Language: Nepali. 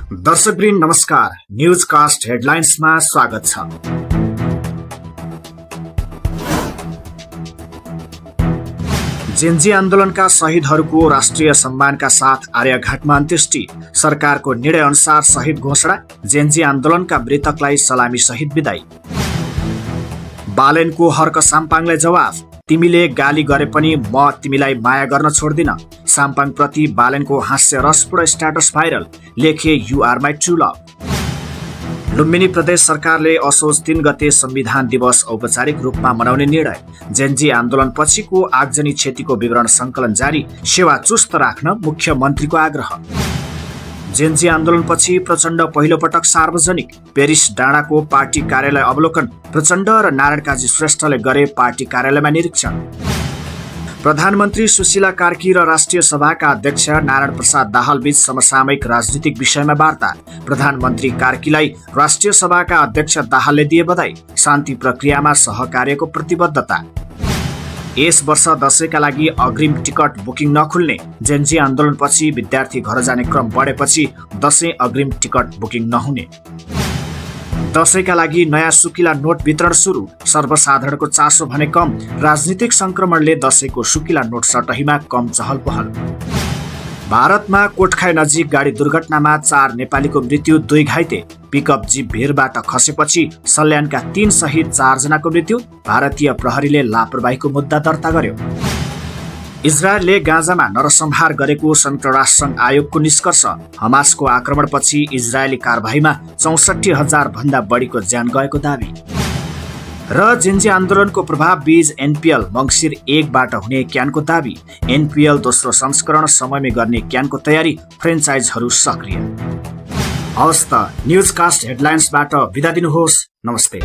दर्शकवृन्द नमस्कार। न्यूजकास्ट हेडलाइन्समा स्वागत छ। जेन्जी आन्दोलनका शहीदहरूको राष्ट्रिय सम्मानका साथ आर्यघाटमा अन्त्येष्टि। सरकारको निर्णय अनुसार शहीद घोषणा। जेन्जी आन्दोलनका मृतकलाई सलामी सहित विदाई। बालेनको हर्क साम्पाङलाई जवाफ। तिमीले गाली गरे पनि म तिमीलाई माया गर्न छोड्दिन। साम्पाङ प्रति बालेनको हास्य रसपूर्ण स्ट्याटस भाइरल। लेखे you are my true love. Lumbini Pradesh सरकारले असोज 3 गते संविधान दिवस औपचारिक रूपमा मनाउने निर्णय। जेन्जी आन्दोलन पछिको आगजनी क्षतिको विवरण संकलन जारी। सेवा चुस्त राख्न मुख्यमन्त्रीको आग्रह। जेन्जी आन्दोलनपछि प्रचण्ड पहिलो पटक सार्वजनिक। पेरिस डाँडाको पार्टी कार्यालय अवलोकन। प्रचण्ड र नारायण काजी श्रेष्ठले गरे पार्टी कार्यालयमा निरीक्षण। प्रधानमन्त्री सुशीला कार्की र राष्ट्रिय सभाका अध्यक्ष नारायण प्रसाद दाहाल बीच समसामयिक राजनीतिक विषयमा वार्ता। प्रधानमन्त्री कार्कीलाई राष्ट्रिय सभाका अध्यक्ष दाहालले दिए बधाई। शान्ति प्रक्रियामा सहकार्यको प्रतिबद्धता। यस वर्ष दशैंका लागि अग्रिम टिकट बुकिङ नखुल्ने। जेन्जी आन्दोलनपछि विद्यार्थी घर जाने क्रम बढेपछि दशैं अग्रिम टिकट बुकिङ नहुने। दशैंका लागि नयाँ सुकिला नोट वितरण सुरु। सर्वसाधारणको चासो भने कम। राजनीतिक संक्रमणले दशैंको सुकिला नोट सटहीमा कम चहल पहल। भारतमा कोटखाई नजिक गाडी दुर्घटनामा 4 नेपालीको मृत्यु, 2 घाइते। पिकअप जीप भिरबाट खसेपछि सल्यानका 3 सहित 4 जनाको मृत्यु। भारतीय प्रहरीले लापरवाहीको मुद्दा दर्ता गर्यो। इजरायलले गाजामा नरसंहार गरेको संयुक्त राष्ट्रसङ्घ आयोगको निष्कर्ष। हमासको आक्रमणपछि इजरायली कारबाहीमा 64,000 भन्दा बढीको ज्यान गएको दावी। र जेन्जी आन्दोलनको प्रभाव बीच एनपीएल मङ्सिर 1 बाट हुने क्यानको दावी। एनपीएल दोस्रो संस्करण समयमै गर्ने क्यानको तयारी। फ्रेन्चाइजहरू सक्रिय। हवस् त न्यूजकास्ट हेडलाइन्सबाट बिदा दिनुहोस्। नमस्ते।